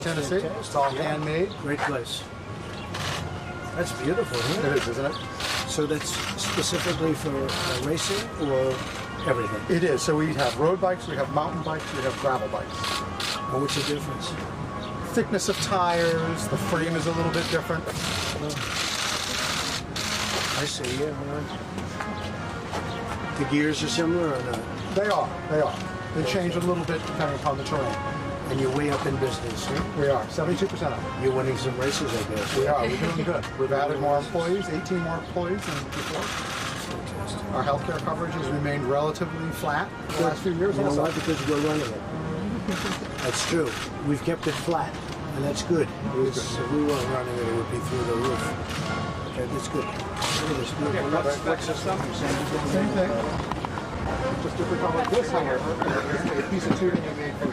Tennessee. It's all handmade. Great place. That's beautiful, isn't it? It is, isn't it? So that's specifically for racing or everything? It is. So we have road bikes, we have mountain bikes, we have gravel bikes. And what's the difference? Thickness of tires, the frame is a little bit different. I see, yeah. The gears are similar or not? They are. They change a little bit depending upon the terrain. And you're way up in business, huh? We are, 72% up. You're winning some races, I guess. We are, we're doing good. We've added more employees, 18 more employees than before. Our healthcare coverage has remained relatively flat for the last few years. You know why? Because you're running it. That's true. We've kept it flat, and that's good. If we weren't running it, it would be through the roof. Okay, that's good. Look at this beautiful. What's the stuff you're saying? Same thing. Just different color. This, however, is a piece of tubing we made for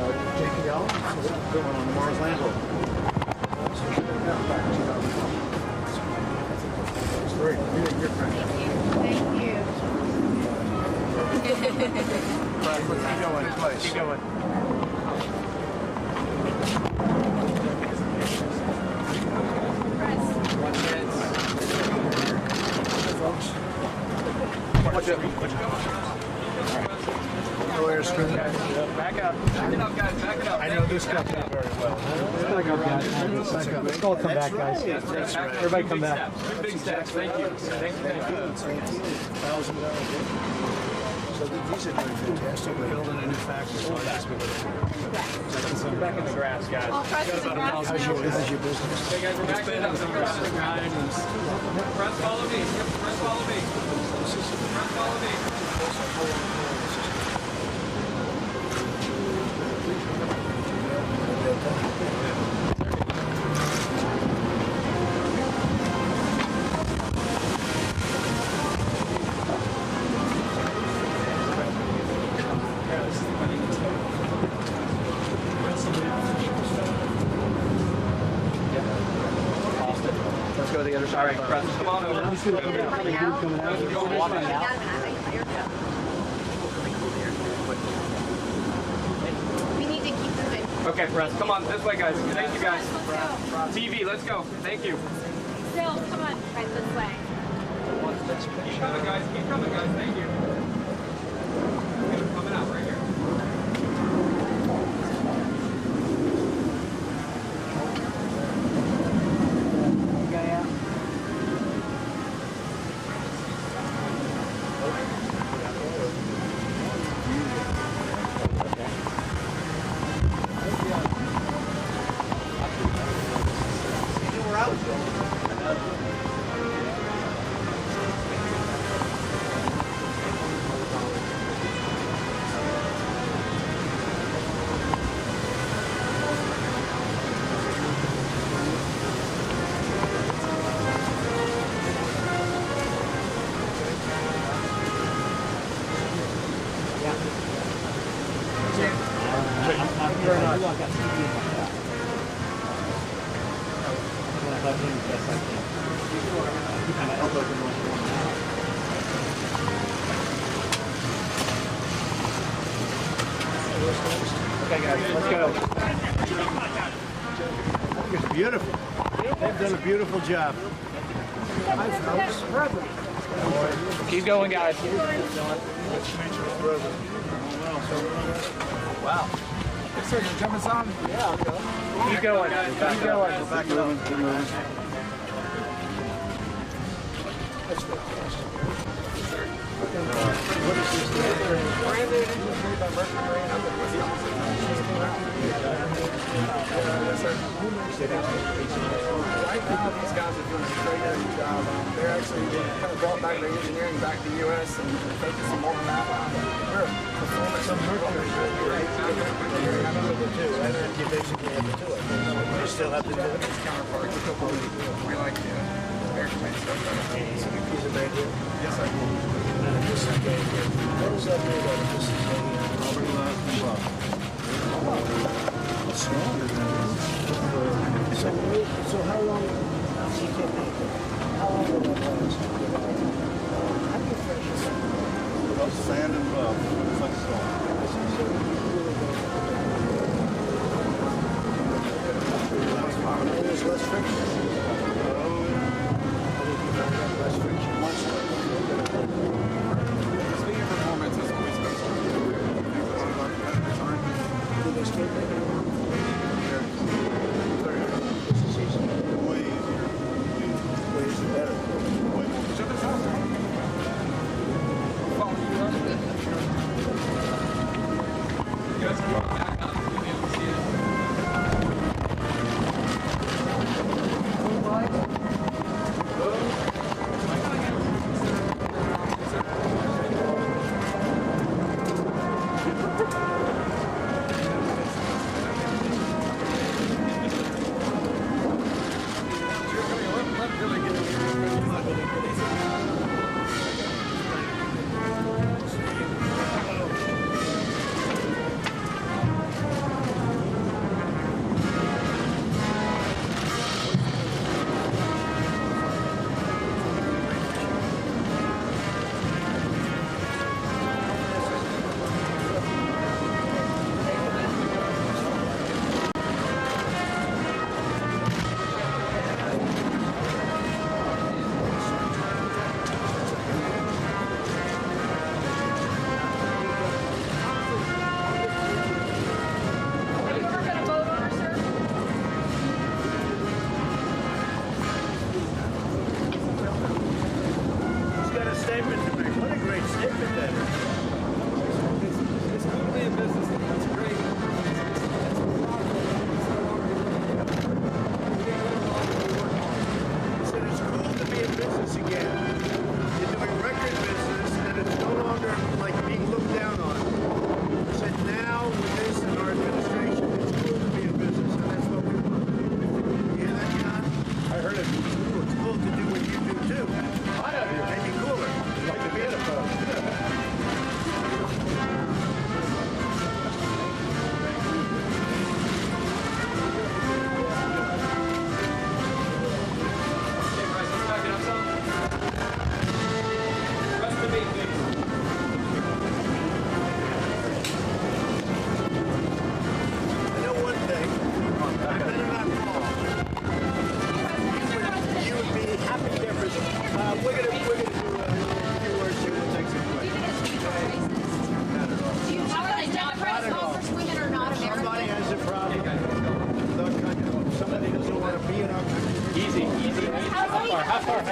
JPL. So this is going on the Mars Land Rover. It's great. You're Thank you. keep going, please. Keep going. Watch it. Back up. Back it up, guys. Back it up. I know this company very well. Let's all come back, guys. That's right. Everybody come back. Two big steps. Thank you. Thank you. So these are doing fantastic. We're building a new factory. Back in the grass, guys. All press is in grass How's now. your business? Okay, guys, we're back in the grass. Press follow me. Press follow me. Press follow me. Let's go to the other side. All right, press. Come on over. We need to keep moving. Okay, press. Come on, this way, guys. Thank you, guys. TV, let's go. Thank you. Still, come on, right this way. Keep coming, guys. Keep coming, guys. Thank you. Coming out right here. Okay, guys, let's go. It's beautiful. They've done a beautiful job. Hi, folks. Keep going, guys. Wow. So you're jumping on? Yeah, I'll go. Keep going. Keep going. Back it up. That's fantastic. What is this? Right now, these guys are doing a great job. They're actually kind of brought back their engineering back to the U.S. and focusing more on that. We're performance of Mercury. And then you basically have to do it. You still have to do it. Counterparts. We like air-made stuff. These are made here. Yes, sir. And this is made here. What is that made out of? This is rubber glass and glove. It's small. So how long? You can't make it. How long will that last? How do you finish it? Sand and glove. It's like stone. Her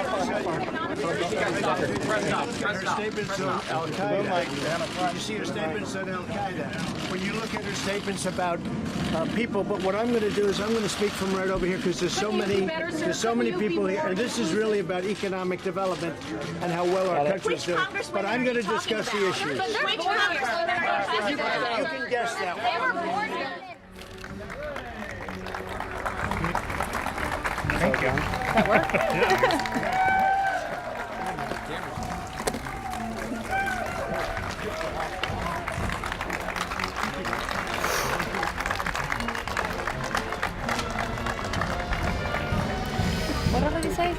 statements on Al Qaeda. You see her statements on Al Qaeda. When you look at her statements about people, but what I'm going to do is I'm going to speak from right over here because there's so many people here, and this is really about economic development and how well our country's doing. But I'm going to discuss the issues. You can guess that one. Thank you. That work? What did he say?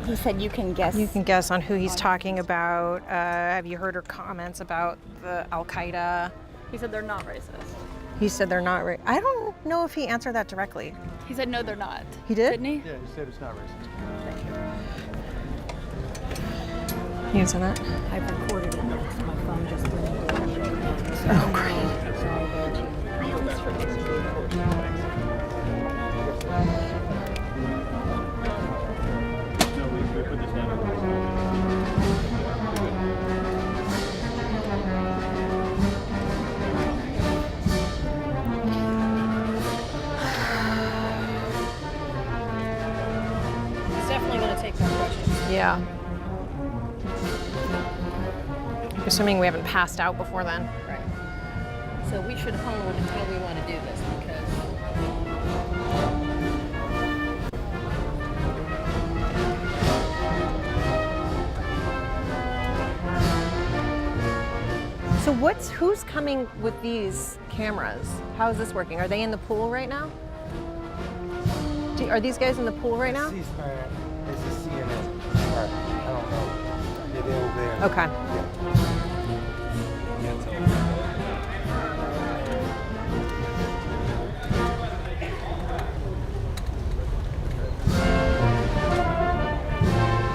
He said you can guess. You can guess on who he's talking about. Have you heard her comments about the Al Qaeda? He said they're not racist. He said they're not. I don't know if he answered that directly. He said no, they're not. He did? Didn't he? Yeah, you said it's not racist. He answered that. I've recorded it. My phone just went. Oh, great. He's definitely going to take more questions. Yeah. Assuming we haven't passed out before then. Right. So we should hone until we want to do this because So who's coming with these cameras? How is this working? Are they in the pool right now? Are these guys in the pool right now? C-SPAN is a CNN. I don't know. They're over there. Okay.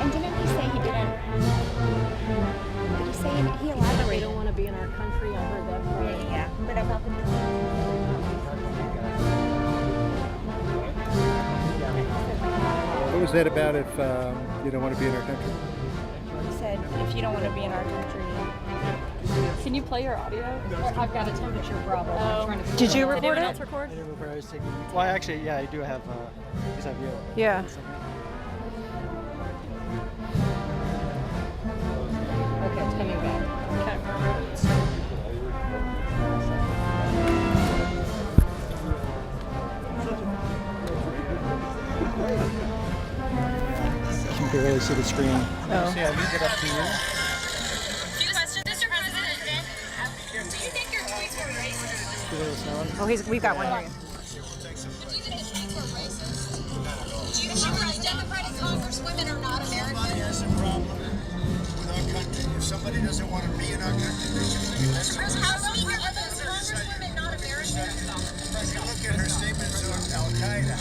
And didn't he say he didn't? Did he say he elaborated? they don't want to be in our country. I heard that from Yeah. But about What was that about if you don't want to be in our country? he said if you don't want to be in our country. Can you play your audio? I've got a temperature problem. I'm trying to Did you Did record anyone it? else record? I was taking. Well, actually, yeah, I do have. Is that you? Yeah. Okay, it's coming back. Okay. You can barely see the screen. Oh. Yeah, leave it up to you. Question, Mr. President. Do you think your tweets were racist? Oh, we've got one here. Do you think his tweets were racist? Do you think Democratic congresswomen are not American? There's a problem with our country. If somebody doesn't want to be in our country, they can leave. That's Are those congresswomen not American? You look at her statements on Al Qaeda.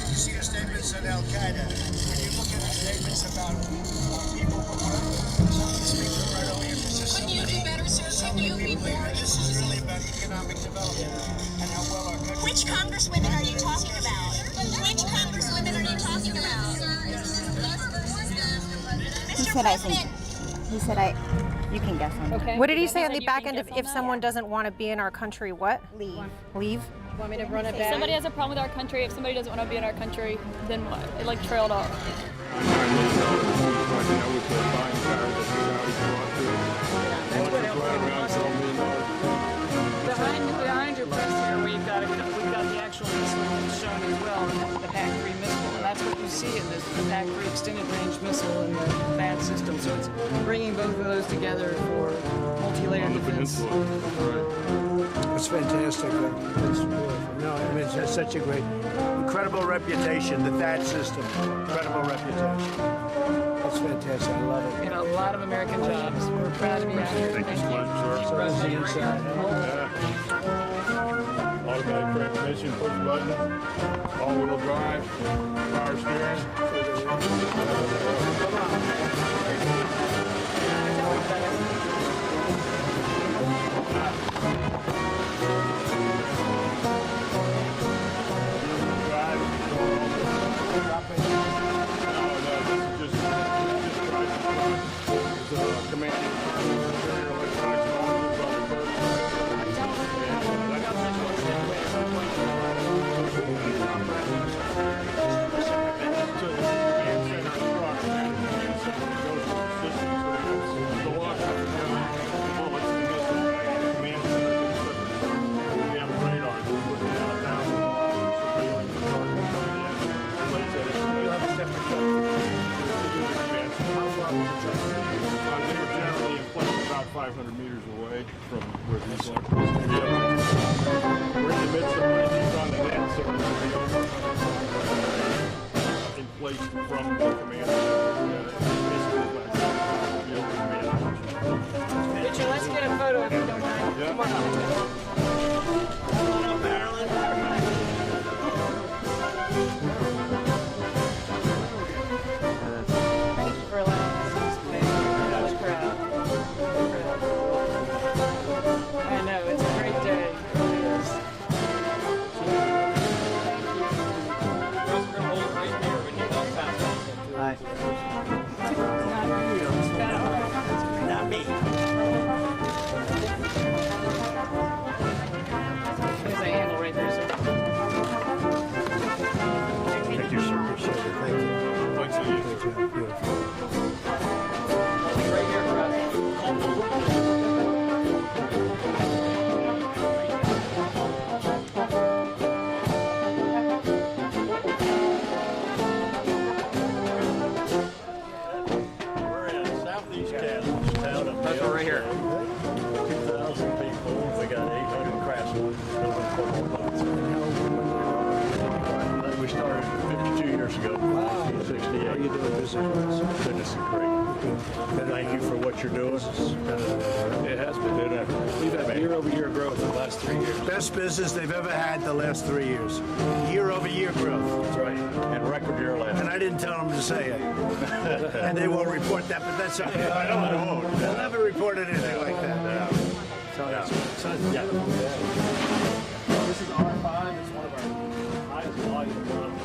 You see her statements on Al Qaeda. When you look at her statements about people, somebody speaking right over here. Couldn't you do better, sir? Couldn't you be more? This is really about economic development and how well our country. Which congresswomen are you talking about? Which congresswomen are you talking about? He said I think. He said you can guess on. Okay. What did he say on said the you back can end guess if on that? someone doesn't want to be in our country? What? Leave. Leave? Want me to run it If back? somebody has a problem with our country, if somebody doesn't want to be in our country, then what? It like trailed off. Behind your press here, we've got the actual missile shown as well, the PAC-3 missile, and that's what you see in this, the PAC-3 extended range missile and the THAAD system. So it's bringing both of those together for multi-layered defense. It's fantastic. It's beautiful. No, I mean, it's such a great, incredible reputation. The THAAD system, incredible reputation. That's fantastic. I love it. And a lot of American jobs. We're proud to be out here. Thank you so much, sir. So is the inside. Automatic transmission, push button, all-wheel drive, power steering. No, this is just from where these are. Yeah. We're in the midst of putting these on the net, so in place from the command. Richard, let's get a photo if you don't mind. Yeah. Come on up. Come on up, Marilyn. Thank you for allowing us to display. I'm really proud. I know, it's a great day. It really is. Not me. There's a handle right there, sir. Thank you, sir. Appreciate it. Thank you. Thanks to you. Good job. Beautiful. Right here for us. We're in Southeast Kansas, town of That's one right here. 2,000 people. We got 800 craftsmen building 4 more boats. We started 52 years ago, How are 1968. you doing business? Goodness and great. Thank you for what you're doing. It has been. We've had year-over-year growth in the last 3 years. Best business they've ever had the last 3 years. Year-over-year growth. That's right. And record year last. And I didn't tell them to say it. And they won't report that, but that's okay. I know they won't. They'll never report anything like that. So, Yeah. yeah. This is R5. It's one of our highest volume ones.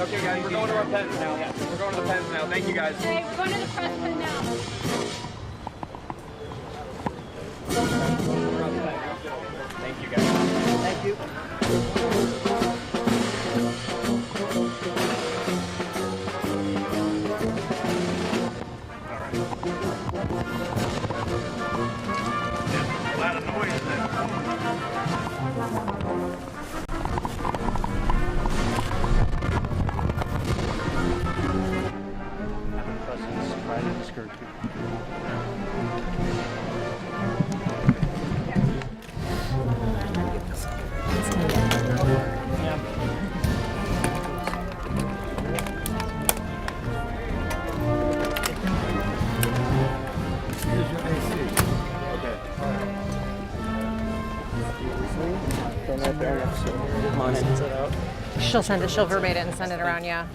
Okay, guys, we're going to our pens now. We're going to the pens now. Thank you, guys. Okay, we're going to the press pen now. Thank you, guys. Thank you. A lot of noise in that. President's right in the skirt. She'll send it. She'll verbate it and send it around. Yeah.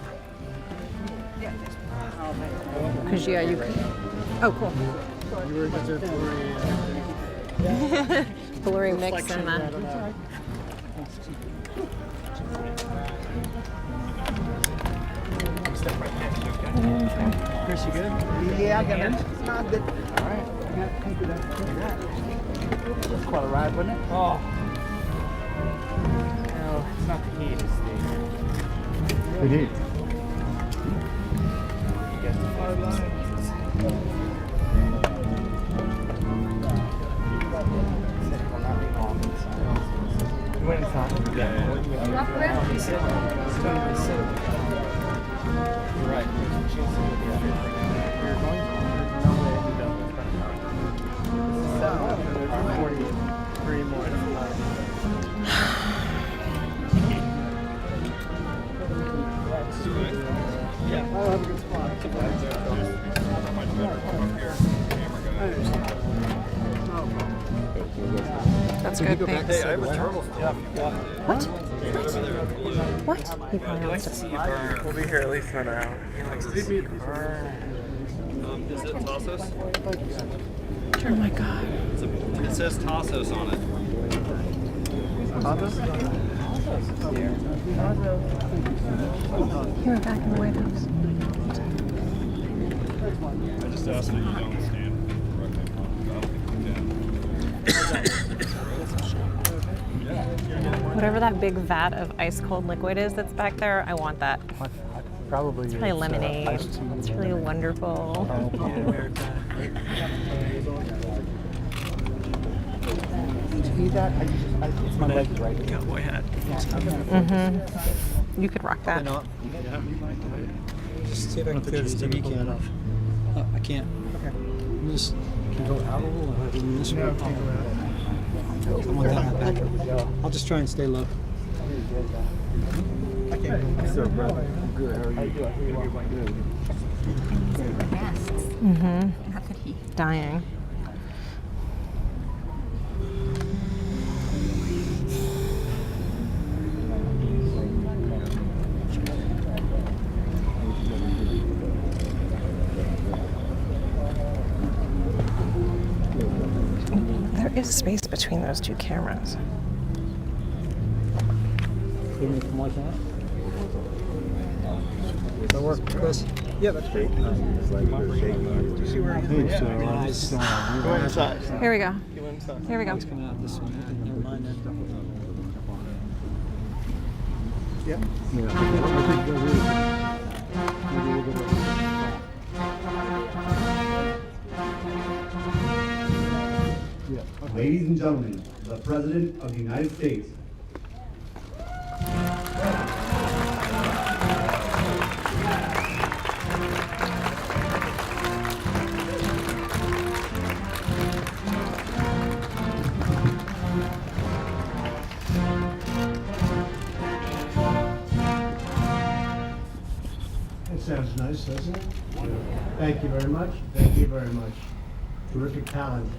Because yeah, you could. Oh, cool. Blurry mix in that. Chris, you good? Yeah, I got it. I'm good. All right. That's quite a ride, wasn't it? Oh. No, it's not the heat, it's The heat. That's good. Thanks. Hey, I have a turtle stuff. What? What? He probably wants to. We'll be here at least another hour. Is it Tassos? Oh my God. It says Tassos on it. Here, back in the White House. I just asked that you don't stand directly in front of it. I don't think you can. Whatever that big vat of ice cold liquid is that's back there, I want that. Probably. It's probably lemonade. It's really wonderful. See that? It's my leg right here. Cowboy hat. You could rock that. Just see if I can clear this TV camera. Oh, I can't. Okay. I'm just can go out a little and this way. I want that in the back. I'll just try and stay low. I can't. Sir, brother. I'm good. How are you? How could he? Dying. There is space between those two cameras. Give me some like that. Does that work, Chris? Yeah, that's great. Do you see where I'm going? Go inside. Here we go. Go inside. Here we go. It's coming out this way. Never mind that. Ladies and gentlemen, the President of the United States. That sounds nice, doesn't it? Thank you very much. Thank you very much. Terrific talent.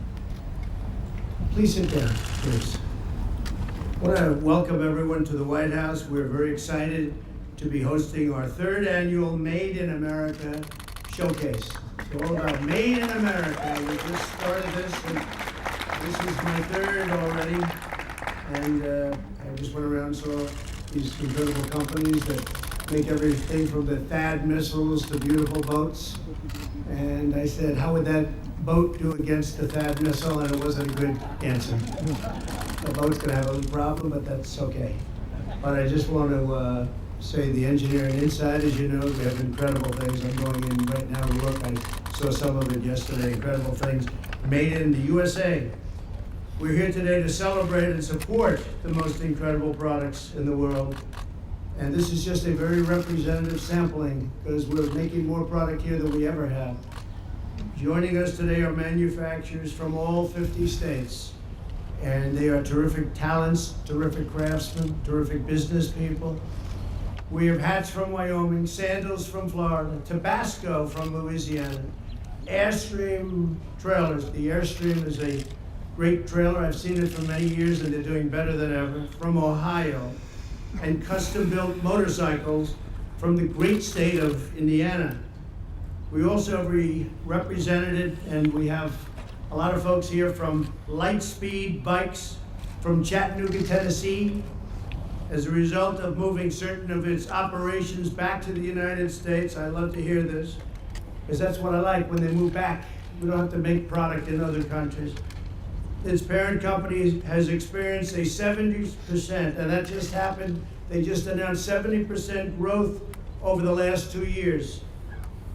Please sit down, please. I want to welcome everyone to the White House. We're very excited to be hosting our third annual Made in America showcase. It's all about Made in America. We just started this, and this is my third already. And I just went around and saw these incredible companies that make everything from the THAAD missiles to beautiful boats. And I said, how would that boat do against the THAAD missile? And it wasn't a good answer. The boat's gonna have a little problem, but that's okay. But I just want to say the engineering inside, as you know, we have incredible things. I'm going in right now to look. I saw some of it yesterday, incredible things made in the USA. We're here today to celebrate and support the most incredible products in the world. And this is just a very representative sampling because we're making more product here than we ever have. Joining us today are manufacturers from all 50 states. And they are terrific talents, terrific craftsmen, terrific business people. We have hats from Wyoming, sandals from Florida, Tabasco from Louisiana, Airstream trailers. The Airstream is a great trailer. I've seen it for many years and they're doing better than ever, from Ohio. And custom-built motorcycles from the great state of Indiana. We also have represented, and we have a lot of folks here from Lightspeed Bikes from Chattanooga, Tennessee. As a result of moving certain of its operations back to the United States, I love to hear this, because that's what I like, when they move back. We don't have to make product in other countries. Its parent company has experienced a 70%, and that just happened. They just announced 70% growth over the last 2 years.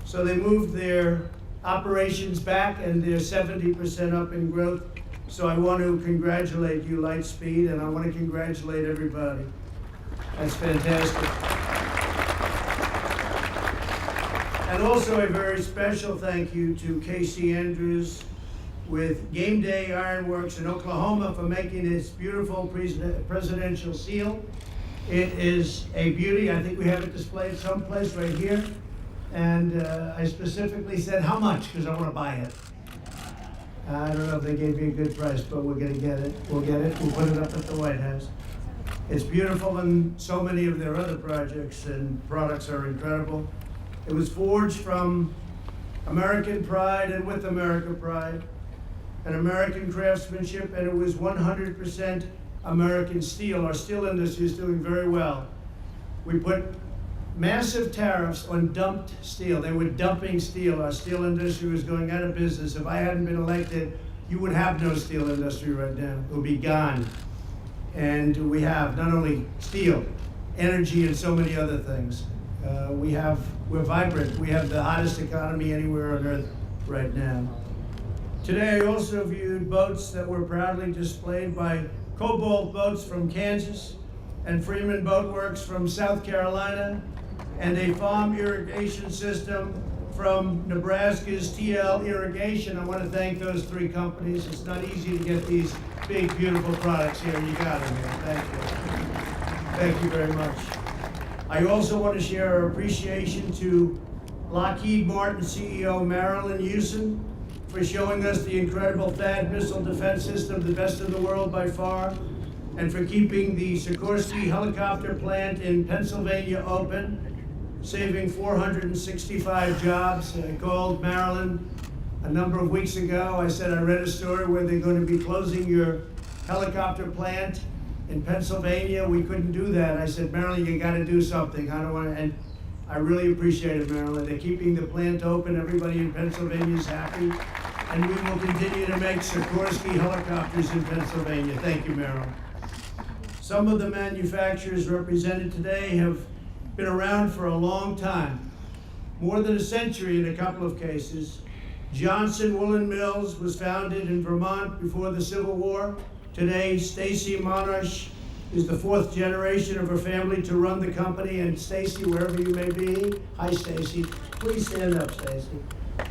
So they moved their operations back and they're 70% up in growth. So I want to congratulate you, Lightspeed, and I want to congratulate everybody. That's fantastic. And also a very special thank you to Casey Andrews with Game Day Ironworks in Oklahoma for making this beautiful presidential seal. It is a beauty. I think we have it displayed someplace right here. And I specifically said, how much? Because I want to buy it. I don't know if they gave me a good price, but we're going to get it. We'll get it. We'll put it up at the White House. It's beautiful, and so many of their other projects and products are incredible. It was forged from American pride and with American pride, and American craftsmanship, and it was 100% American steel. Our steel industry is doing very well. We put massive tariffs on dumped steel. They were dumping steel. Our steel industry was going out of business. If I hadn't been elected, you would have no steel industry right now. It would be gone. And we have not only steel, energy, and so many other things. We're vibrant. We have the hottest economy anywhere on earth right now. Today I also viewed boats that were proudly displayed by Cobalt Boats from Kansas and Freeman Boat Works from South Carolina, and a farm irrigation system from Nebraska's TL Irrigation. I want to thank those three companies. It's not easy to get these big, beautiful products here. You got them here. Thank you. Thank you very much. I also want to share our appreciation to Lockheed Martin CEO Marilyn Houston for showing us the incredible THAAD missile defense system, the best in the world by far, and for keeping the Sikorsky helicopter plant in Pennsylvania open, saving 465 jobs. I called Marilyn a number of weeks ago. I said I read a story where they're going to be closing your helicopter plant in Pennsylvania. We couldn't do that. I said, Marilyn, you got to do something. I don't want to, and I really appreciate it, Marilyn. They're keeping the plant open. Everybody in Pennsylvania is happy, and we will continue to make Sikorsky helicopters in Pennsylvania. Thank you, Marilyn. Some of the manufacturers represented today have been around for a long time, more than a century in a couple of cases. Johnson Woolen Mills was founded in Vermont before the Civil War. Today, Stacy Monash is the fourth generation of her family to run the company. And Stacy, wherever you may be, hi Stacy. Please stand up, Stacy.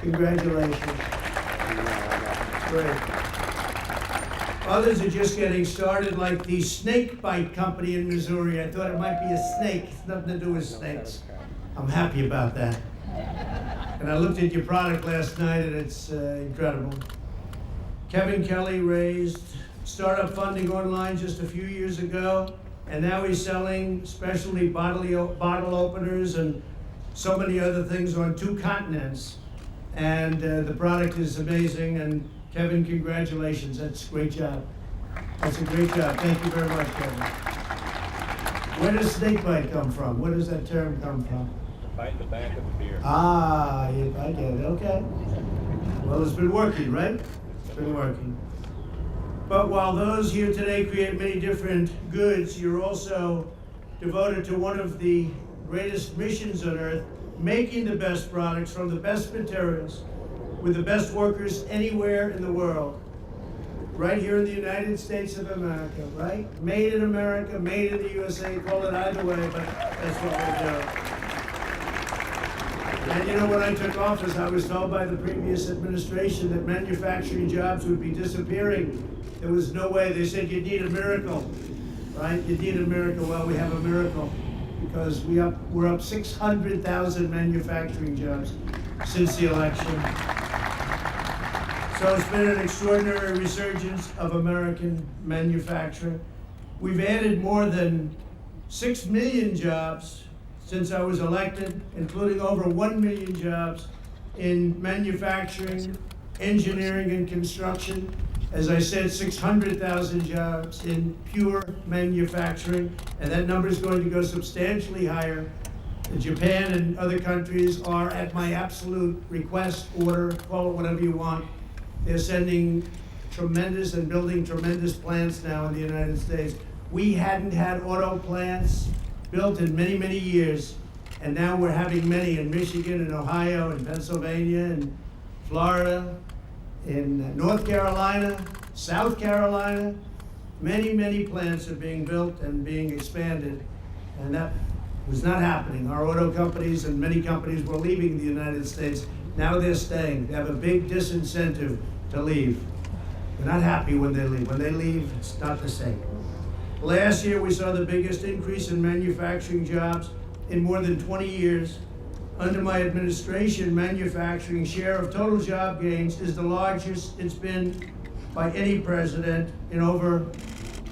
Congratulations. Great. Others are just getting started, like the Snake Bite Company in Missouri. I thought it might be a snake. It's nothing to do with snakes. I'm happy about that. And I looked at your product last night, and it's incredible. Kevin Kelly raised startup funding online just a few years ago, and now he's selling specialty bottle openers and so many other things on 2 continents. And the product is amazing. And Kevin, congratulations. That's a great job. That's a great job. Thank you very much, Kevin. Where does snake bite come from? Where does that term come from? Bite the back of the beer. Ah, I get it. Okay. Well, it's been working, right? It's been working. But while those here today create many different goods, you're also devoted to one of the greatest missions on earth, making the best products from the best materials with the best workers anywhere in the world. Right here in the United States of America, right? Made in America, made in the USA, call it either way, but that's what we're doing. And you know, when I took office, I was told by the previous administration that manufacturing jobs would be disappearing. There was no way. They said you'd need a miracle, right? You'd need a miracle. Well, we have a miracle because we're up 600,000 manufacturing jobs since the election. So it's been an extraordinary resurgence of American manufacturing. We've added more than 6 million jobs since I was elected, including over 1 million jobs in manufacturing, engineering, and construction. As I said, 600,000 jobs in pure manufacturing, and that number is going to go substantially higher. Japan and other countries are, at my absolute request, order, call it whatever you want. They're sending tremendous and building tremendous plants now in the United States. We hadn't had auto plants built in many, many years, and now we're having many in Michigan and Ohio and Pennsylvania and Florida, in North Carolina, South Carolina. Many, many plants are being built and being expanded, and that was not happening. Our auto companies and many companies were leaving the United States. Now they're staying. They have a big disincentive to leave. They're not happy when they leave. When they leave, it's not the same. Last year, we saw the biggest increase in manufacturing jobs in more than 20 years. Under my administration, manufacturing share of total job gains is the largest it's been by any president in over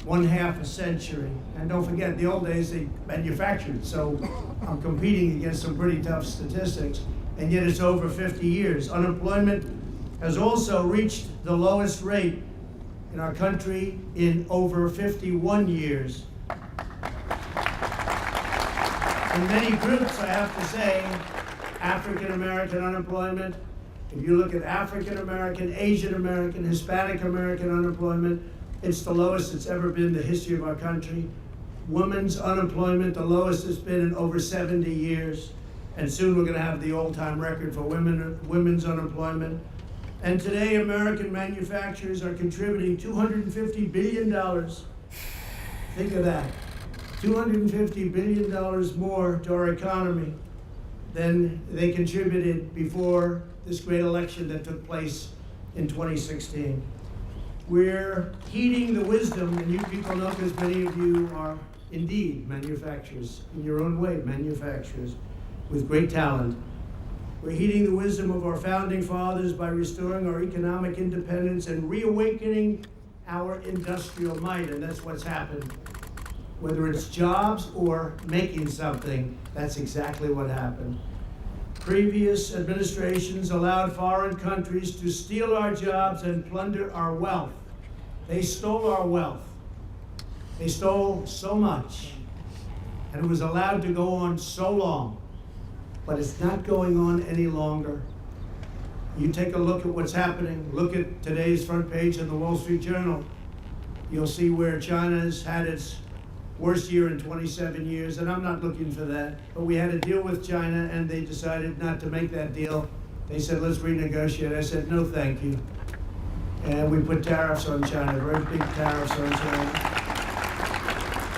1/2 a century. And don't forget, the old days they manufactured, so I'm competing against some pretty tough statistics, and yet it's over 50 years. Unemployment has also reached the lowest rate in our country in over 51 years. In many groups, I have to say, African American unemployment, if you look at African American, Asian American, Hispanic American unemployment, It's the lowest it's ever been in the history of our country. Women's unemployment, the lowest it's been in over 70 years. And soon we're going to have the all-time record for women's unemployment. And today, American manufacturers are contributing $250 billion. Think of that. $250 billion more to our economy than they contributed before this great election that took place in 2016. We're heeding the wisdom, and you people know because many of you are indeed manufacturers, in your own way, manufacturers with great talent. We're heeding the wisdom of our founding fathers by restoring our economic independence and reawakening our industrial might, and that's what's happened. Whether it's jobs or making something, that's exactly what happened. Previous administrations allowed foreign countries to steal our jobs and plunder our wealth. They stole our wealth. They stole so much, and it was allowed to go on so long, but it's not going on any longer. You take a look at what's happening. Look at today's front page of the Wall Street Journal. You'll see where China's had its worst year in 27 years, and I'm not looking for that. But we had a deal with China, and they decided not to make that deal. They said, let's renegotiate. I said, no, thank you. And we put tariffs on China, very big tariffs on China.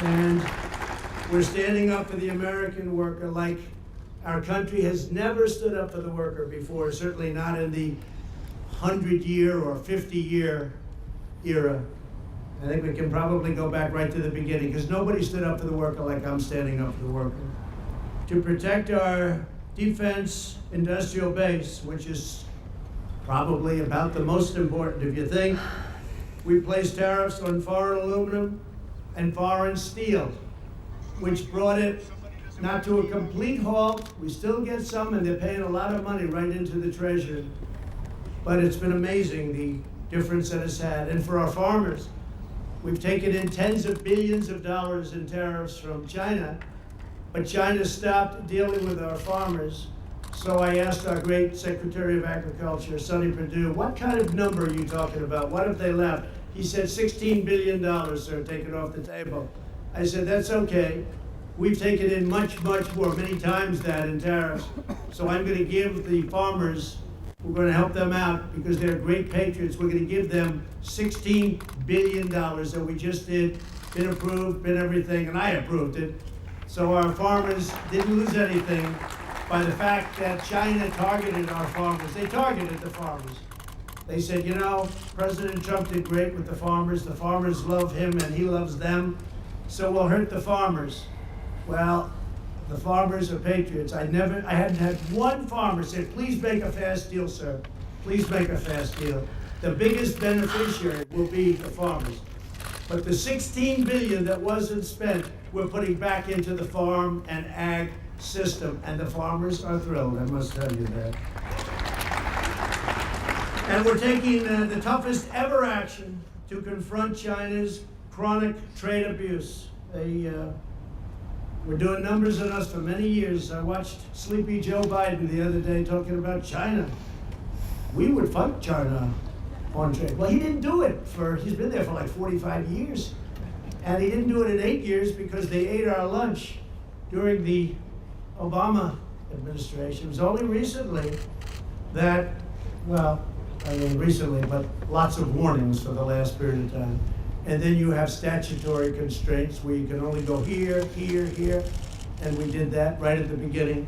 And we're standing up for the American worker like our country has never stood up for the worker before, certainly not in the 100-year or 50-year era. I think we can probably go back right to the beginning, because nobody stood up for the worker like I'm standing up for the worker. To protect our defense industrial base, which is probably about the most important if you think, we placed tariffs on foreign aluminum and foreign steel, which brought it not to a complete halt. We still get some, and they're paying a lot of money right into the treasury. But it's been amazing, the difference that it's had. And for our farmers, we've taken in tens of billions of dollars in tariffs from China, but China stopped dealing with our farmers. So I asked our great Secretary of Agriculture, Sonny Perdue, what kind of number are you talking about? What have they left? He said $16 billion, sir, taken off the table. I said, that's okay. We've taken in much, much more, many times that in tariffs. So I'm going to give the farmers, we're going to help them out because they're great patriots. We're going to give them $16 billion that we just did, been approved, been everything, and I approved it. So our farmers didn't lose anything by the fact that China targeted our farmers. They targeted the farmers. They said, you know, President Trump did great with the farmers. The farmers love him and he loves them. So we'll hurt the farmers. Well, the farmers are patriots. I hadn't had one farmer say, please make a fast deal, sir. Please make a fast deal. The biggest beneficiary will be the farmers. But the $16 billion that wasn't spent, we're putting back into the farm and ag system. And the farmers are thrilled, I must tell you that. And we're taking the toughest ever action to confront China's chronic trade abuse. We're doing numbers on us for many years. I watched Sleepy Joe Biden the other day talking about China. We would fight China on trade. Well, he didn't do it he's been there for like 45 years. And he didn't do it in 8 years because they ate our lunch during the Obama administration. It was only recently that, well, I mean recently, but lots of warnings for the last period of time. And then you have statutory constraints where you can only go here, here, here. And we did that right at the beginning.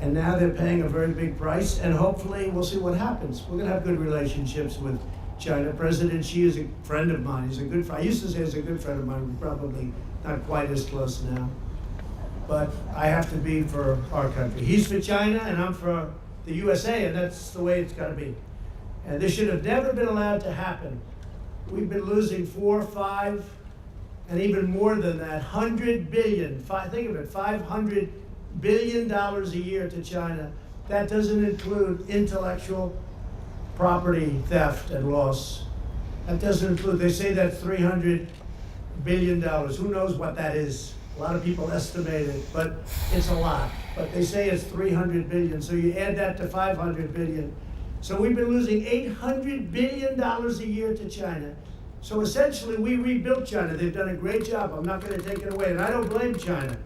And now they're paying a very big price, and hopefully we'll see what happens. We're gonna have good relationships with China. President Xi is a friend of mine. He's a good friend. I used to say he's a good friend of mine. We're probably not quite as close now. But I have to be for our country. He's for China, and I'm for the USA, and that's the way it's gotta be. And this should have never been allowed to happen. We've been losing 4, 5, and even more than that, 100 billion, think of it, $500 billion a year to China. That doesn't include intellectual property theft and loss. That doesn't include, they say that's $300 billion. Who knows what that is? A lot of people estimate it, but it's a lot. But they say it's 300 billion, so you add that to 500 billion. So we've been losing $800 billion a year to China. So essentially, we rebuilt China. They've done a great job. I'm not going to take it away. And I don't blame China.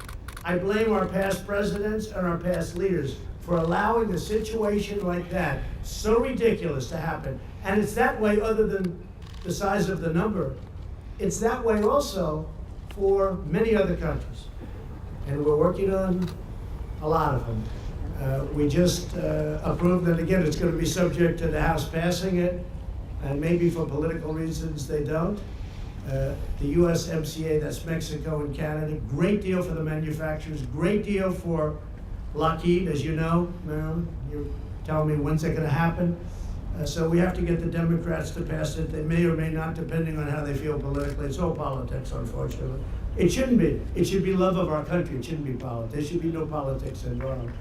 I blame our past presidents and our past leaders for allowing a situation like that, so ridiculous, to happen. And it's that way, other than the size of the number, it's that way also for many other countries. And we're working on a lot of them. We just approved that. Again, it's going to be subject to the House passing it, and maybe for political reasons they don't. The USMCA, that's Mexico and Canada, great deal for the manufacturers, great deal for Lockheed, as you know, Marilyn. You're telling me when's that going to happen? So we have to get the Democrats to pass it. They may or may not, depending on how they feel politically. It's all politics, unfortunately. It shouldn't be. It should be love of our country. It shouldn't be politics. There should be no politics involved.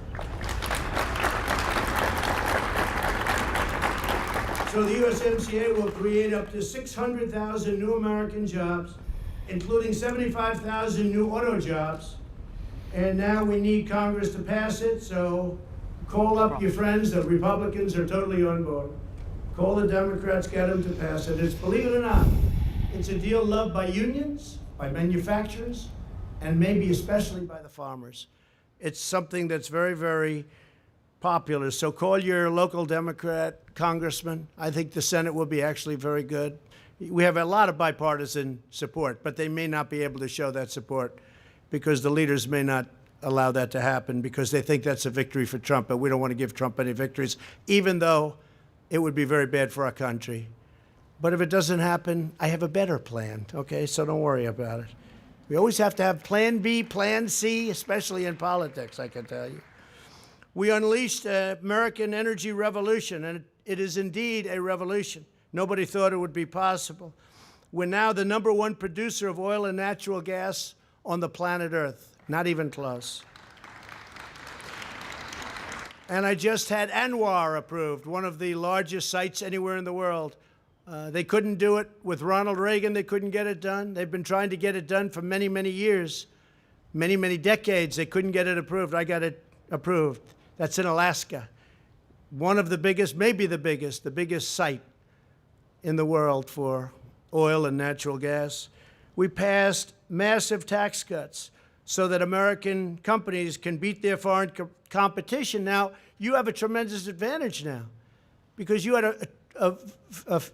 So the USMCA will create up to 600,000 new American jobs, including 75,000 new auto jobs. And now we need Congress to pass it, so call up your friends. The Republicans are totally on board. Call the Democrats, get them to pass it. It's, believe it or not, it's a deal loved by unions, by manufacturers, and maybe especially by the farmers. It's something that's very, very popular. So call your local Democrat congressman. I think the Senate will be actually very good. We have a lot of bipartisan support, but they may not be able to show that support because the leaders may not allow that to happen because they think that's a victory for Trump, but we don't want to give Trump any victories, even though it would be very bad for our country. But if it doesn't happen, I have a better plan, okay? So don't worry about it. We always have to have plan B, plan C, especially in politics, I can tell you. We unleashed an American energy revolution, and it is indeed a revolution. Nobody thought it would be possible. We're now the #1 producer of oil and natural gas on the planet Earth, not even close. And I just had Anwar approved, one of the largest sites anywhere in the world. They couldn't do it with Ronald Reagan. They couldn't get it done. They've been trying to get it done for many, many years, many, many decades. They couldn't get it approved. I got it approved. That's in Alaska. One of the biggest, maybe the biggest site in the world for oil and natural gas. We passed massive tax cuts so that American companies can beat their foreign competition. Now, you have a tremendous advantage now because you had an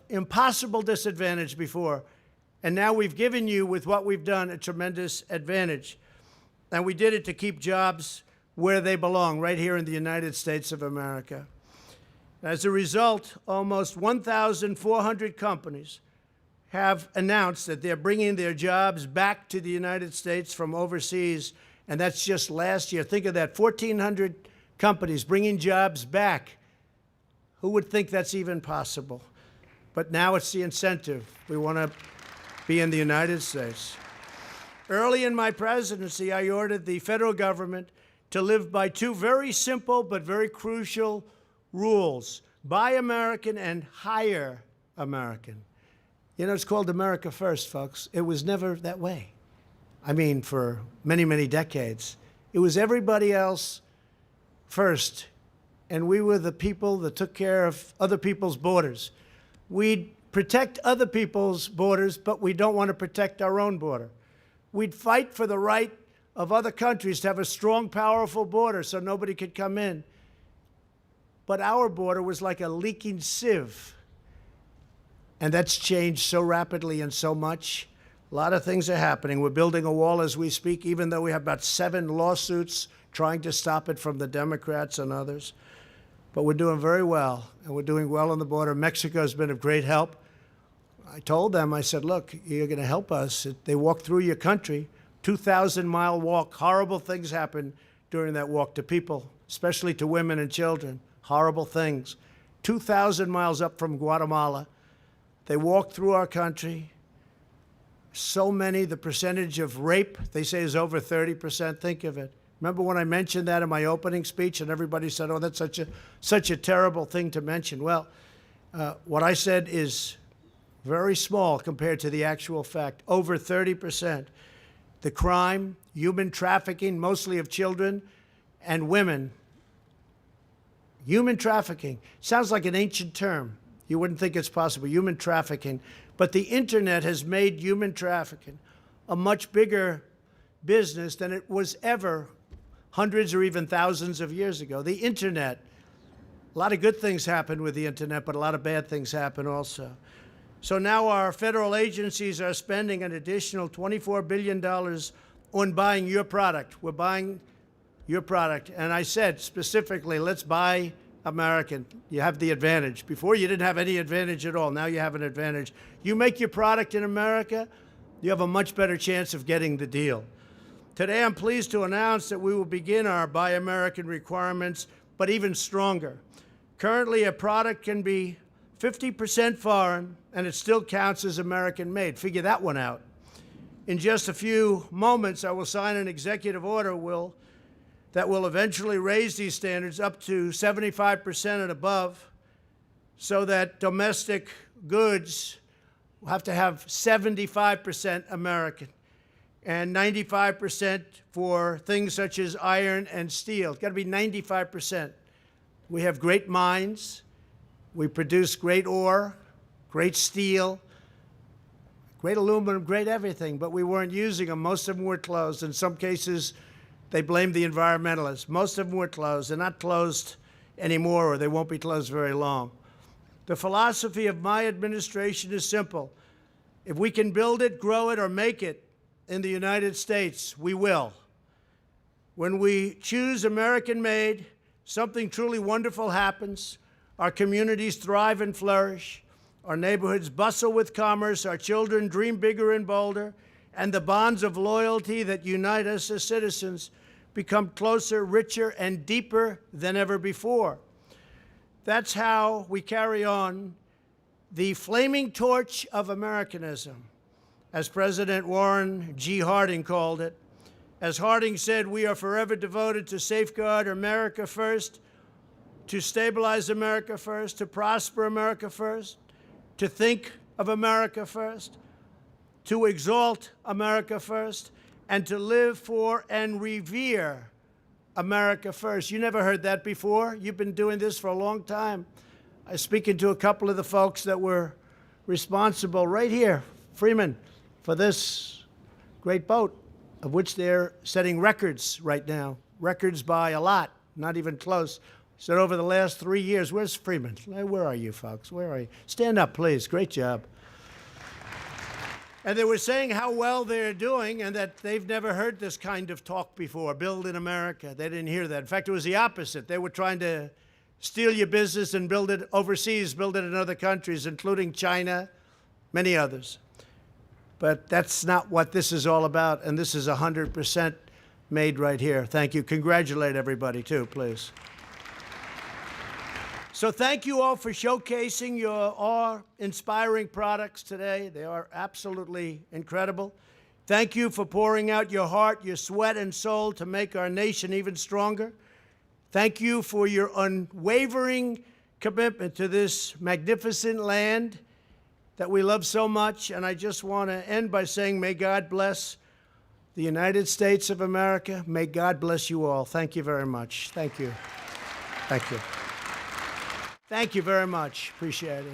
impossible disadvantage before. And now we've given you, with what we've done, a tremendous advantage. And we did it to keep jobs where they belong, right here in the United States of America. As a result, almost 1,400 companies have announced that they're bringing their jobs back to the United States from overseas, and that's just last year. Think of that, 1,400 companies bringing jobs back. Who would think that's even possible? But now it's the incentive. We want to be in the United States. Early in my presidency, I ordered the federal government to live by two very simple but very crucial rules: buy American and hire American. You know, it's called America First, folks. It was never that way. I mean, for many, many decades. It was everybody else first, and we were the people that took care of other people's borders. We'd protect other people's borders, but we don't want to protect our own border. We'd fight for the right of other countries to have a strong, powerful border so nobody could come in. But our border was like a leaking sieve. And that's changed so rapidly and so much. A lot of things are happening. We're building a wall as we speak, even though we have about 7 lawsuits trying to stop it from the Democrats and others. But we're doing very well, and we're doing well on the border. Mexico's been of great help. I told them, I said, look, you're going to help us. They walk through your country, 2,000-mile walk. Horrible things happen during that walk to people, especially to women and children. Horrible things. 2,000 miles up from Guatemala. They walk through our country. So many, the percentage of rape, they say, is over 30%. Think of it. Remember when I mentioned that in my opening speech and everybody said, oh, that's such a terrible thing to mention. Well, what I said is very small compared to the actual fact. Over 30%. The crime, human trafficking, mostly of children and women. Human trafficking. Sounds like an ancient term. You wouldn't think it's possible, human trafficking. But the internet has made human trafficking a much bigger business than it was ever hundreds or even thousands of years ago. The internet, a lot of good things happen with the internet, but a lot of bad things happen also. So now our federal agencies are spending an additional $24 billion on buying your product. We're buying your product. And I said specifically, let's buy American. You have the advantage. Before, you didn't have any advantage at all. Now you have an advantage. You make your product in America, you have a much better chance of getting the deal. Today, I'm pleased to announce that we will begin our Buy American requirements, but even stronger. Currently, a product can be 50% foreign, and it still counts as American-made. Figure that one out. In just a few moments, I will sign an executive order that will eventually raise these standards up to 75% and above, so that domestic goods will have to have 75% American and 95% for things such as iron and steel. It's got to be 95%. We have great mines. We produce great ore, great steel, great aluminum, great everything, but we weren't using them. Most of them were closed. In some cases, they blamed the environmentalists. Most of them were closed. They're not closed anymore, or they won't be closed very long. The philosophy of my administration is simple. If we can build it, grow it, or make it in the United States, we will. When we choose American-made, something truly wonderful happens. Our communities thrive and flourish. Our neighborhoods bustle with commerce. Our children dream bigger and bolder. And the bonds of loyalty that unite us as citizens become closer, richer, and deeper than ever before. That's how we carry on the flaming torch of Americanism, as President Warren G. Harding called it. As Harding said, we are forever devoted to safeguard America first, to stabilize America first, to prosper America first, to think of America first, to exalt America first, and to live for and revere America first. You never heard that before. You've been doing this for a long time. I was speaking to a couple of the folks that were responsible right here, Freeman, for this great boat, of which they're setting records right now. Records by a lot, not even close. So over the last 3 years, where's Freeman? Where are you, folks? Where are you? Stand up, please. Great job. And they were saying how well they're doing and that they've never heard this kind of talk before, build in America. They didn't hear that. In fact, it was the opposite. They were trying to steal your business and build it overseas, build it in other countries, including China, many others. But that's not what this is all about, and this is 100% made right here. Thank you. Congratulate everybody, too, please. So thank you all for showcasing your awe-inspiring products today. They are absolutely incredible. Thank you for pouring out your heart, your sweat, and soul to make our nation even stronger. Thank you for your unwavering commitment to this magnificent land that we love so much. And I just want to end by saying, may God bless the United States of America. May God bless you all. Thank you very much. Thank you. Thank you. Thank you very much. Appreciate it.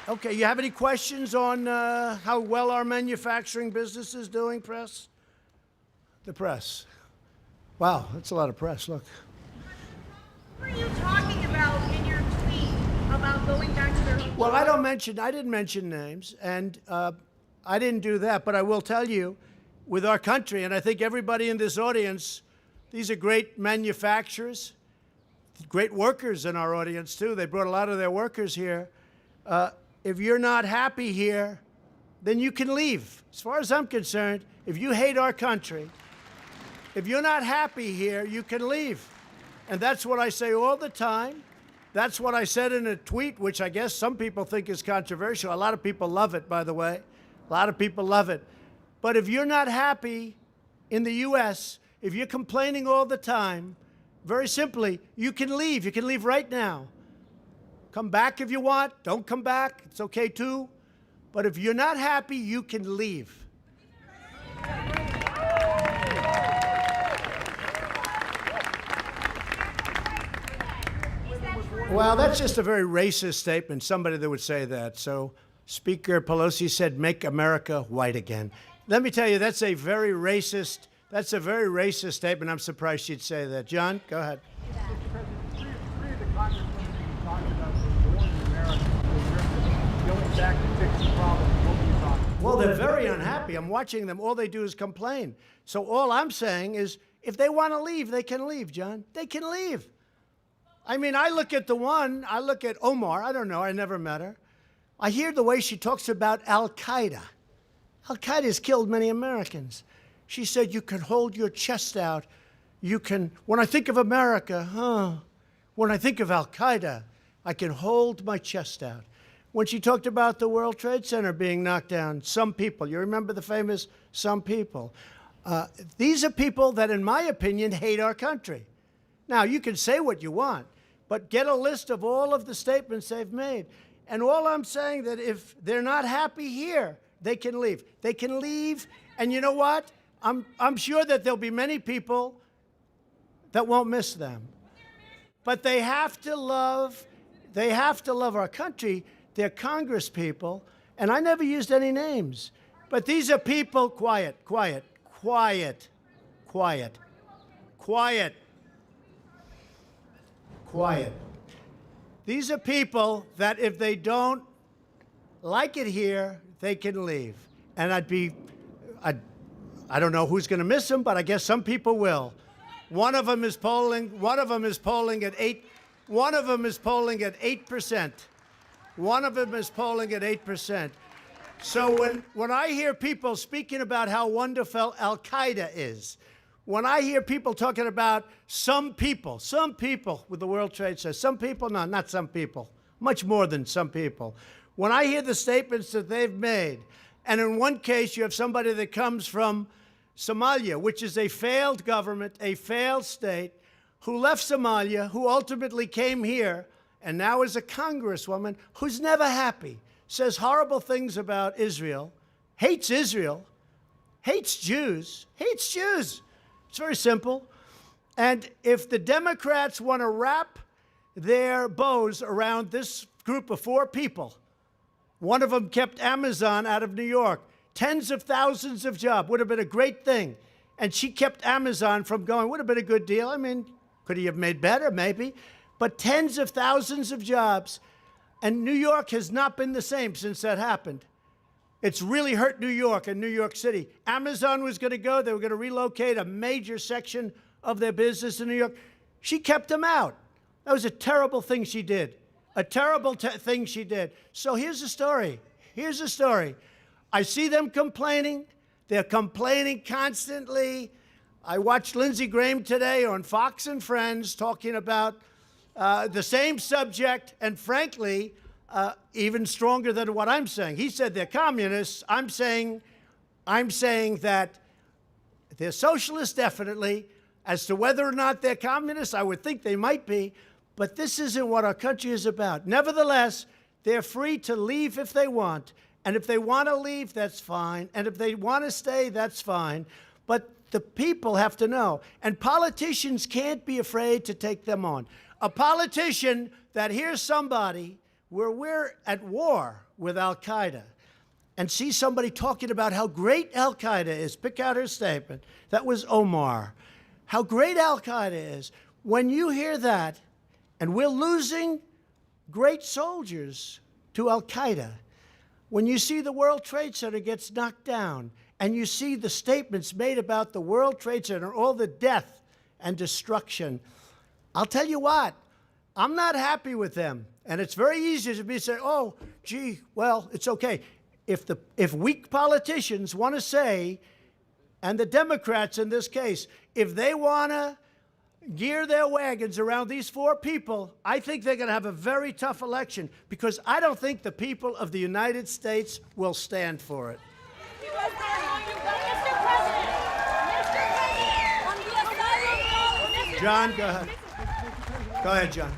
Okay, you have any questions on how well our manufacturing business is doing, press? The press. Wow, that's a lot of press. Look. What were you talking about in your tweet about going back to their home? Well, I didn't mention names, and I didn't do that, but I will tell you, with our country, and I think everybody in this audience, these are great manufacturers, great workers in our audience, too. They brought a lot of their workers here. If you're not happy here, then you can leave. As far as I'm concerned, if you hate our country, if you're not happy here, you can leave. And that's what I say all the time. That's what I said in a tweet, which I guess some people think is controversial. A lot of people love it, by the way. A lot of people love it. But if you're not happy in the U.S., if you're complaining all the time, very simply, you can leave. You can leave right now. Come back if you want. Don't come back. It's okay, too. But if you're not happy, you can leave. Well, that's just a very racist statement, somebody that would say that. So Speaker Pelosi said, make America white again. Let me tell you, that's a very racist statement. I'm surprised she'd say that. John, go ahead. Three of the congresswomen you talked about were born in America. Going back to fix the problem. What were you talking about? Well, they're very unhappy. I'm watching them. All they do is complain. So all I'm saying is, if they want to leave, they can leave, John. They can leave. I mean, I look at Omar. I don't know. I never met her. I hear the way she talks about Al-Qaeda. Al-Qaeda has killed many Americans. She said, you can hold your chest out. You can, when I think of America, when I think of Al-Qaeda, I can hold my chest out. When she talked about the World Trade Center being knocked down, some people, you remember the famous some people. These are people that, in my opinion, hate our country. Now, you can say what you want, but get a list of all of the statements they've made. And all I'm saying that if they're not happy here, they can leave. They can leave, and you know what? I'm sure that there'll be many people that won't miss them. But they have to love our country. They're Congress people, and I never used any names. But these are people, quiet. These are people that if they don't like it here, they can leave. And I don't know who's going to miss them, but I guess some people will. One of them is polling at 8%. One of them is polling at 8%. So when I hear people speaking about how wonderful Al-Qaeda is, when I hear people talking about some people with the World Trade Center, some people, no, not some people, much more than some people. When I hear the statements that they've made, and in one case you have somebody that comes from Somalia, which is a failed government, a failed state, who left Somalia, who ultimately came here, and now is a congresswoman who's never happy, says horrible things about Israel, hates Jews. It's very simple. And if the Democrats want to wrap their bows around this group of 4 people, one of them kept Amazon out of New York, tens of thousands of jobs, would have been a great thing. And she kept Amazon from going, would have been a good deal. I mean, could he have made better? Maybe. But tens of thousands of jobs. And New York has not been the same since that happened. It's really hurt New York and New York City. Amazon was going to go. They were going to relocate a major section of their business in New York. She kept them out. That was a terrible thing she did. A terrible thing she did. So here's the story. I see them complaining. They're complaining constantly. I watched Lindsey Graham today on Fox and Friends talking about the same subject, and frankly, even stronger than what I'm saying. He said they're communists. I'm saying that they're socialists, definitely. As to whether or not they're communists, I would think they might be. But this isn't what our country is about. Nevertheless, they're free to leave if they want. And if they want to leave, that's fine. And if they want to stay, that's fine. But the people have to know. And politicians can't be afraid to take them on. A politician that hears somebody where we're at war with Al-Qaeda and sees somebody talking about how great Al-Qaeda is, pick out her statement. That was Omar. How great Al-Qaeda is. When you hear that, and we're losing great soldiers to Al-Qaeda, when you see the World Trade Center gets knocked down, and you see the statements made about the World Trade Center, all the death and destruction, I'll tell you what, I'm not happy with them. And it's very easy to be say, oh, gee, well, it's okay. If weak politicians want to say, and the Democrats in this case, if they want to gear their wagons around these 4 people, I think they're going to have a very tough election, because I don't think the people of the United States will stand for it. John, go ahead. Go ahead, John.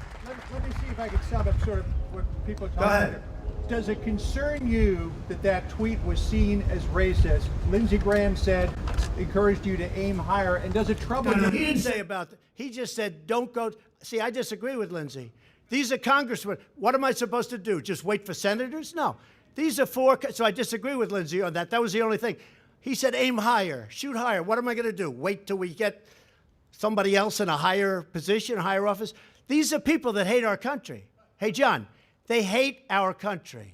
Let me see if I can sum up sort of what people are talking about. Does it concern you that that tweet was seen as racist? Lindsey Graham said, encouraged you to aim higher. And does it trouble you? No, he didn't say about that. He just said, don't go. See, I disagree with Lindsey. These are congressmen. What am I supposed to do? Just wait for senators? No. These are 4. So I disagree with Lindsey on that. That was the only thing. He said aim higher, shoot higher. What am I going to do? Wait till we get somebody else in a higher position, a higher office? These are people that hate our country. Hey, John, they hate our country.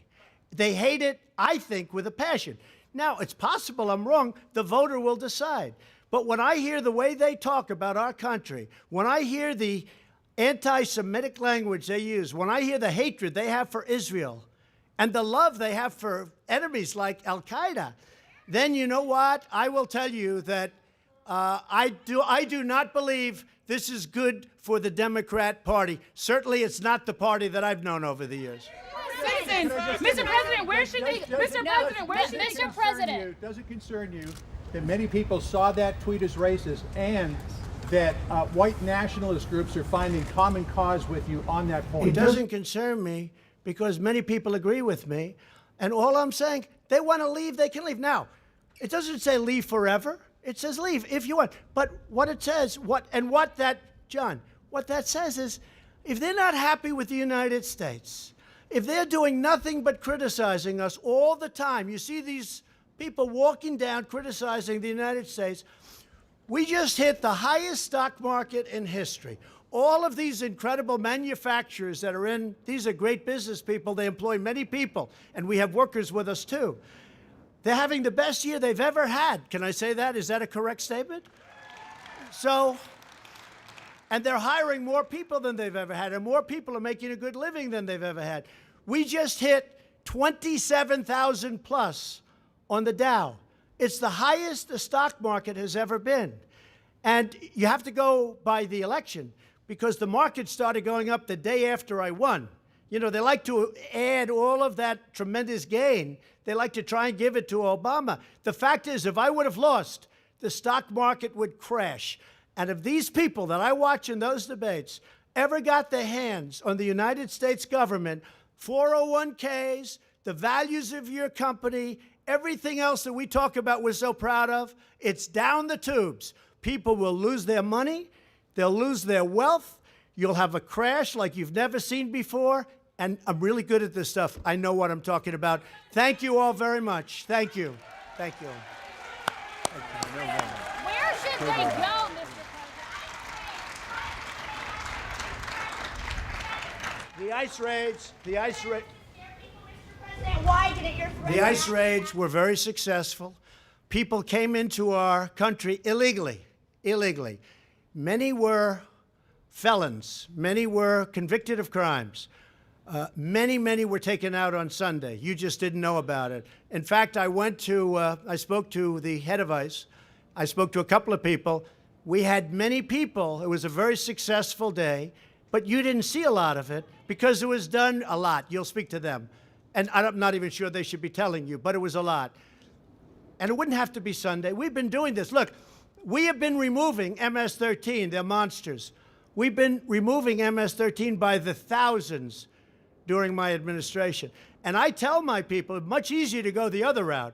They hate it, I think, with a passion. Now, it's possible I'm wrong. The voter will decide. But when I hear the way they talk about our country, when I hear the anti-Semitic language they use, when I hear the hatred they have for Israel and the love they have for enemies like Al-Qaeda, then you know what? I will tell you that I do not believe this is good for the Democrat Party. Certainly, it's not the party that I've known over the years. Citizens, Mr. President, where should they? Mr. President, where should Mr. President? Does it concern you that many people saw that tweet as racist, and that white nationalist groups are finding common cause with you on that point? It doesn't concern me because many people agree with me, and all I'm saying, they want to leave, they can leave. Now, it doesn't say leave forever. It says leave if you want. But what it says, what that says is, if they're not happy with the United States, if they're doing nothing but criticizing us all the time, you see these people walking down criticizing the United States. We just hit the highest stock market in history. All of these incredible manufacturers that are in, these are great business people. They employ many people, and we have workers with us too. They're having the best year they've ever had. Can I say that? Is that a correct statement? So, and they're hiring more people than they've ever had, and more people are making a good living than they've ever had. We just hit 27,000 plus on the Dow. It's the highest the stock market has ever been. And you have to go by the election because the market started going up the day after I won. You know, they like to add all of that tremendous gain. They like to try and give it to Obama. The fact is, if I would have lost, the stock market would crash. And if these people that I watch in those debates ever got their hands on the United States government, 401ks, the values of your company, everything else that we talk about we're so proud of, it's down the tubes. People will lose their money. They'll lose their wealth. You'll have a crash like you've never seen before. And I'm really good at this stuff. I know what I'm talking about. Thank you all very much. Thank you. Thank you. Where should they go, Mr. The ice raids, Why did it your friend? The ice raids were very successful. People came into our country illegally. Many were felons. Many were convicted of crimes. Many were taken out on Sunday. You just didn't know about it. In fact, I spoke to the head of ICE. I spoke to a couple of people. We had many people. It was a very successful day, but you didn't see a lot of it because it was done a lot. You'll speak to them. And I'm not even sure they should be telling you, but it was a lot. And it wouldn't have to be Sunday. We've been doing this. Look, we have been removing MS-13. They're monsters. We've been removing MS-13 by the thousands during my administration. And I tell my people, it's much easier to go the other route.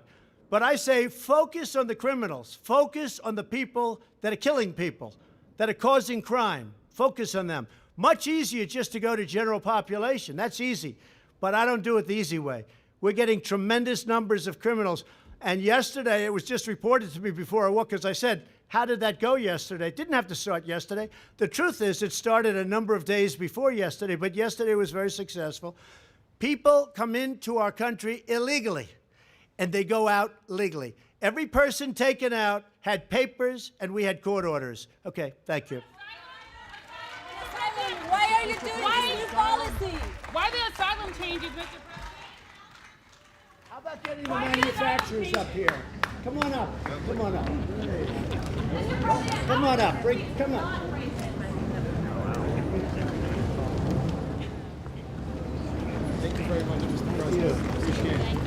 But I say, focus on the criminals. Focus on the people that are killing people, that are causing crime. Focus on them. Much easier just to go to general population. That's easy. But I don't do it the easy way. We're getting tremendous numbers of criminals. And yesterday, it was just reported to me before I walked, because I said, how did that go yesterday? It didn't have to start yesterday. The truth is, it started a number of days before yesterday, but yesterday was very successful. People come into our country illegally, and they go out legally. Every person taken out had papers, and we had court orders. Okay, thank you. Why are you doing this new policy? Why the asylum changes, Mr. President? How about getting the manufacturers up here? Come on up. Come on up. Come on up. Come up. Thank you very much, Mr. President. Appreciate it.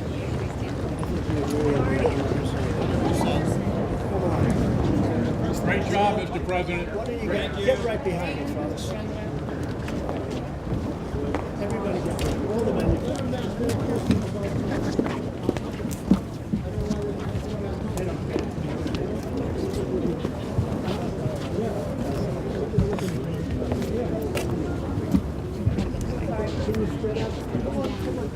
Great job, Mr. President. What do you got? Get right behind me, fellas. Everybody get right. All the manufacturers. Thank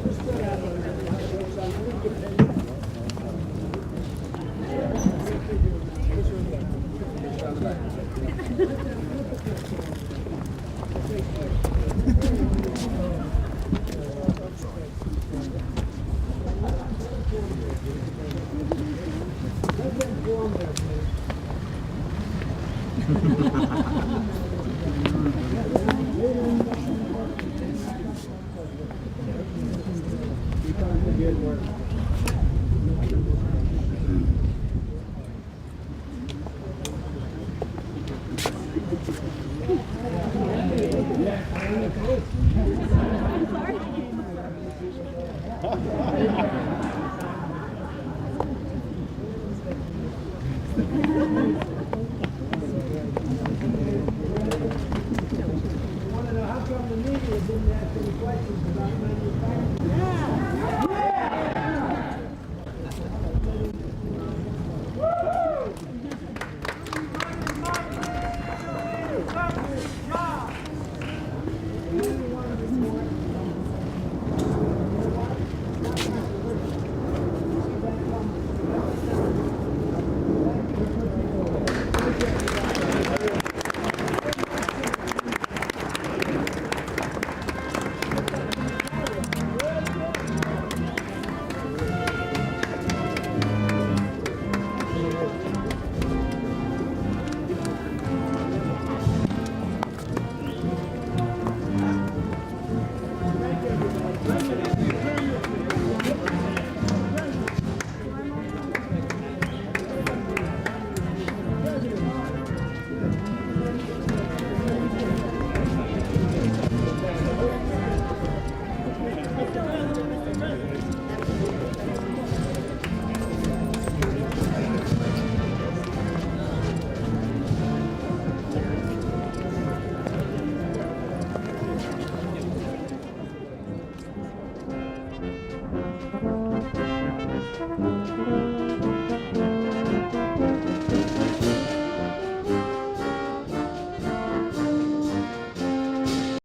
you.